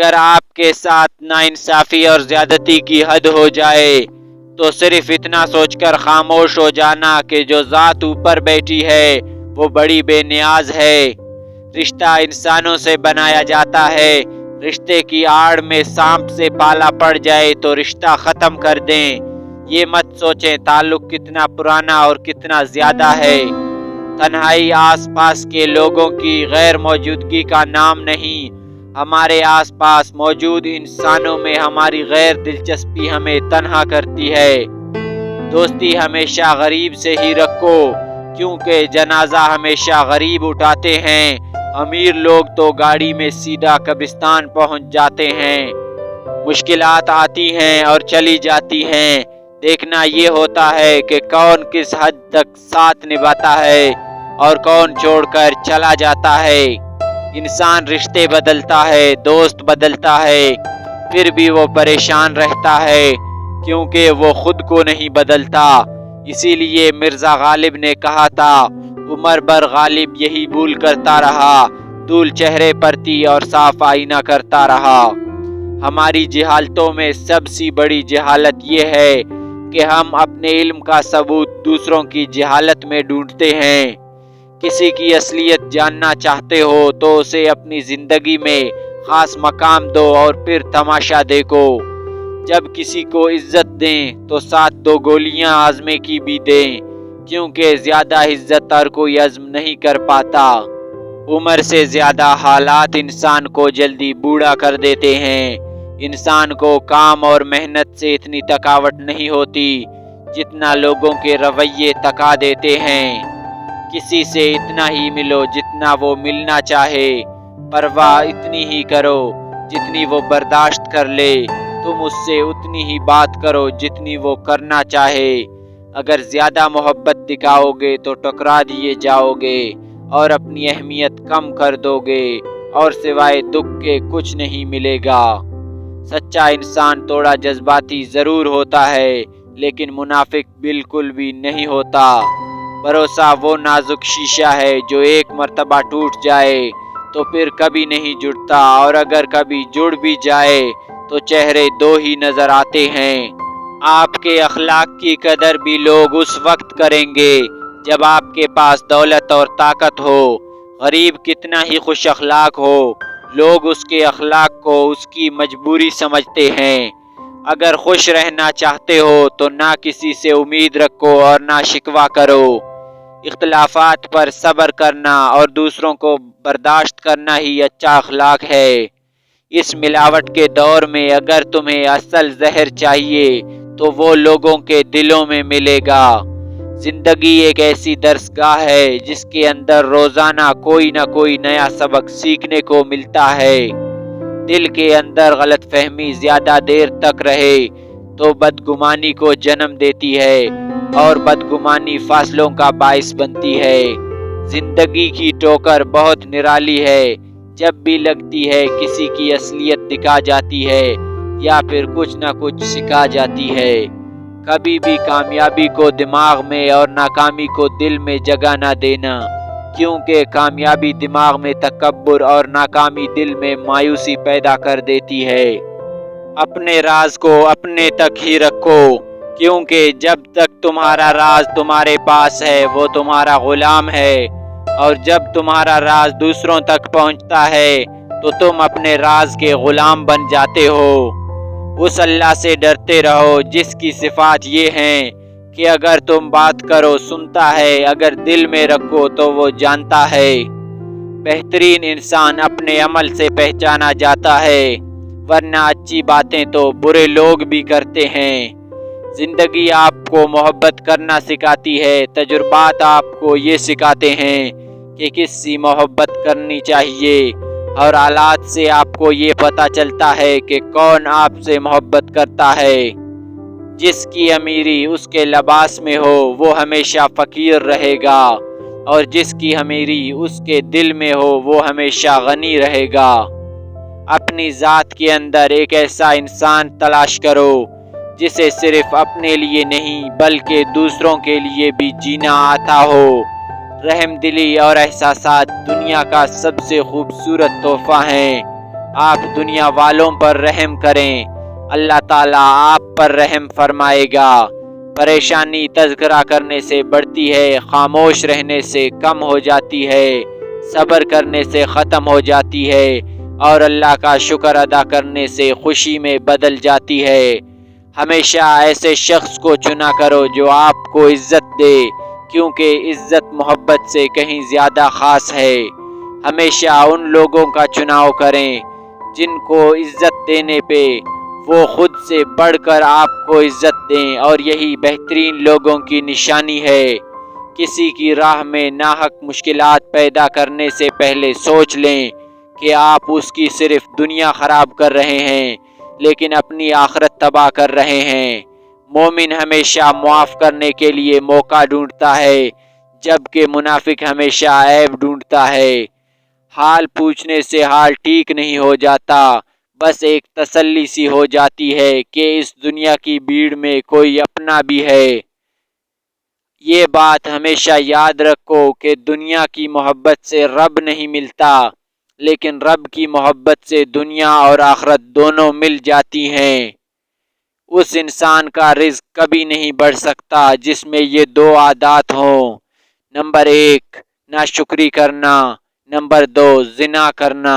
اگر آپ کے ساتھ ناانصافی اور زیادتی کی حد ہو جائے تو صرف اتنا سوچ کر خاموش ہو جانا کہ جو ذات اوپر بیٹھی ہے وہ بڑی بے نیاز ہے۔ رشتہ انسانوں سے بنایا جاتا ہے، رشتے کی آڑ میں سانپ سے پالا پڑ جائے تو رشتہ ختم کر دیں۔ یہ مت سوچیں تعلق کتنا پرانا اور کتنا زیادہ ہے۔ تنہائی آس پاس کے لوگوں کی غیر موجودگی کا نام نہیں، ہمارے آس پاس موجود انسانوں میں ہماری غیر دلچسپی ہمیں تنہا کرتی ہے۔ دوستی ہمیشہ غریب سے ہی رکھو، کیونکہ جنازہ ہمیشہ غریب اٹھاتے ہیں۔ امیر لوگ تو گاڑی میں سیدھا قبرستان پہنچ جاتے ہیں۔ مشکلات آتی ہیں اور چلی جاتی ہیں، دیکھنا یہ ہوتا ہے کہ کون کس حد تک ساتھ نبھاتا ہے اور کون چھوڑ کر چلا جاتا ہے۔ انسان رشتے بدلتا ہے، دوست بدلتا ہے، پھر بھی وہ پریشان رہتا ہے کیونکہ وہ خود کو نہیں بدلتا۔ اسی لیے مرزا غالب نے کہا تھا، عمر بھر غالب یہی بھول کرتا رہا، دھول چہرے پر تھی اور صاف آئینہ کرتا رہا۔ ہماری جہالتوں میں سب سے بڑی جہالت یہ ہے کہ ہم اپنے علم کا ثبوت دوسروں کی جہالت میں ڈھونڈتے ہیں۔ کسی کی اصلیت جاننا چاہتے ہو تو اسے اپنی زندگی میں خاص مقام دو اور پھر تماشا دیکھو۔ جب کسی کو عزت دیں تو ساتھ دو گولیاں آزمے کی بھی دیں، کیونکہ زیادہ عزت ہر کوئی ہضم نہیں کر پاتا۔ عمر سے زیادہ حالات انسان کو جلدی بوڑھا کر دیتے ہیں۔ انسان کو کام اور محنت سے اتنی تھکاوٹ نہیں ہوتی جتنا لوگوں کے رویے تھکا دیتے ہیں۔ کسی سے اتنا ہی ملو جتنا وہ ملنا چاہے، پرواہ اتنی ہی کرو جتنی وہ برداشت کر لے، تم اس سے اتنی ہی بات کرو جتنی وہ کرنا چاہے۔ اگر زیادہ محبت دکھاؤ گے تو ٹکرا دیے جاؤ گے اور اپنی اہمیت کم کر دو گے اور سوائے دکھ کے کچھ نہیں ملے گا۔ سچا انسان تھوڑا جذباتی ضرور ہوتا ہے لیکن منافق بالکل بھی نہیں ہوتا۔ بھروسہ وہ نازک شیشہ ہے جو ایک مرتبہ ٹوٹ جائے تو پھر کبھی نہیں جڑتا، اور اگر کبھی جڑ بھی جائے تو چہرے دو ہی نظر آتے ہیں۔ آپ کے اخلاق کی قدر بھی لوگ اس وقت کریں گے جب آپ کے پاس دولت اور طاقت ہو۔ غریب کتنا ہی خوش اخلاق ہو، لوگ اس کے اخلاق کو اس کی مجبوری سمجھتے ہیں۔ اگر خوش رہنا چاہتے ہو تو نہ کسی سے امید رکھو اور نہ شکوہ کرو۔ اختلافات پر صبر کرنا اور دوسروں کو برداشت کرنا ہی اچھا اخلاق ہے۔ اس ملاوٹ کے دور میں اگر تمہیں اصل زہر چاہیے تو وہ لوگوں کے دلوں میں ملے گا۔ زندگی ایک ایسی درسگاہ ہے جس کے اندر روزانہ کوئی نہ کوئی نیا سبق سیکھنے کو ملتا ہے۔ دل کے اندر غلط فہمی زیادہ دیر تک رہے تو بدگمانی کو جنم دیتی ہے اور بدگمانی فاصلوں کا باعث بنتی ہے۔ زندگی کی ٹوکر بہت نرالی ہے، جب بھی لگتی ہے کسی کی اصلیت دکھا جاتی ہے یا پھر کچھ نہ کچھ سکھا جاتی ہے۔ کبھی بھی کامیابی کو دماغ میں اور ناکامی کو دل میں جگہ نہ دینا، کیونکہ کامیابی دماغ میں تکبر اور ناکامی دل میں مایوسی پیدا کر دیتی ہے۔ اپنے راز کو اپنے تک ہی رکھو، کیونکہ جب تک تمہارا راز تمہارے پاس ہے وہ تمہارا غلام ہے، اور جب تمہارا راز دوسروں تک پہنچتا ہے تو تم اپنے راز کے غلام بن جاتے ہو۔ اس اللہ سے ڈرتے رہو جس کی صفات یہ ہیں کہ اگر تم بات کرو سنتا ہے، اگر دل میں رکھو تو وہ جانتا ہے۔ بہترین انسان اپنے عمل سے پہچانا جاتا ہے، ورنہ اچھی باتیں تو برے لوگ بھی کرتے ہیں۔ زندگی آپ کو محبت کرنا سکھاتی ہے، تجربات آپ کو یہ سکھاتے ہیں کہ کس سے محبت کرنی چاہیے، اور حالات سے آپ کو یہ پتہ چلتا ہے کہ کون آپ سے محبت کرتا ہے۔ جس کی امیری اس کے لباس میں ہو وہ ہمیشہ فقیر رہے گا، اور جس کی امیری اس کے دل میں ہو وہ ہمیشہ غنی رہے گا۔ اپنی ذات کے اندر ایک ایسا انسان تلاش کرو جسے صرف اپنے لیے نہیں بلکہ دوسروں کے لیے بھی جینا آتا ہو۔ رحم دلی اور احساسات دنیا کا سب سے خوبصورت تحفہ ہیں۔ آپ دنیا والوں پر رحم کریں، اللہ تعالیٰ آپ پر رحم فرمائے گا۔ پریشانی تذکرہ کرنے سے بڑھتی ہے، خاموش رہنے سے کم ہو جاتی ہے، صبر کرنے سے ختم ہو جاتی ہے، اور اللہ کا شکر ادا کرنے سے خوشی میں بدل جاتی ہے۔ ہمیشہ ایسے شخص کو چنا کرو جو آپ کو عزت دے، کیونکہ عزت محبت سے کہیں زیادہ خاص ہے۔ ہمیشہ ان لوگوں کا چناؤ کریں جن کو عزت دینے پہ وہ خود سے بڑھ کر آپ کو عزت دیں، اور یہی بہترین لوگوں کی نشانی ہے۔ کسی کی راہ میں ناحق مشکلات پیدا کرنے سے پہلے سوچ لیں کہ آپ اس کی صرف دنیا خراب کر رہے ہیں، لیکن اپنی آخرت تباہ کر رہے ہیں۔ مومن ہمیشہ معاف کرنے کے لیے موقع ڈھونڈتا ہے، جبکہ منافق ہمیشہ عیب ڈھونڈتا ہے۔ حال پوچھنے سے حال ٹھیک نہیں ہو جاتا، بس ایک تسلی سی ہو جاتی ہے کہ اس دنیا کی بھیڑ میں کوئی اپنا بھی ہے۔ یہ بات ہمیشہ یاد رکھو کہ دنیا کی محبت سے رب نہیں ملتا، لیکن رب کی محبت سے دنیا اور آخرت دونوں مل جاتی ہیں۔ اس انسان کا رزق کبھی نہیں بڑھ سکتا جس میں یہ دو عادات ہوں: نمبر 1 ناشکری کرنا، نمبر 2 زنا کرنا۔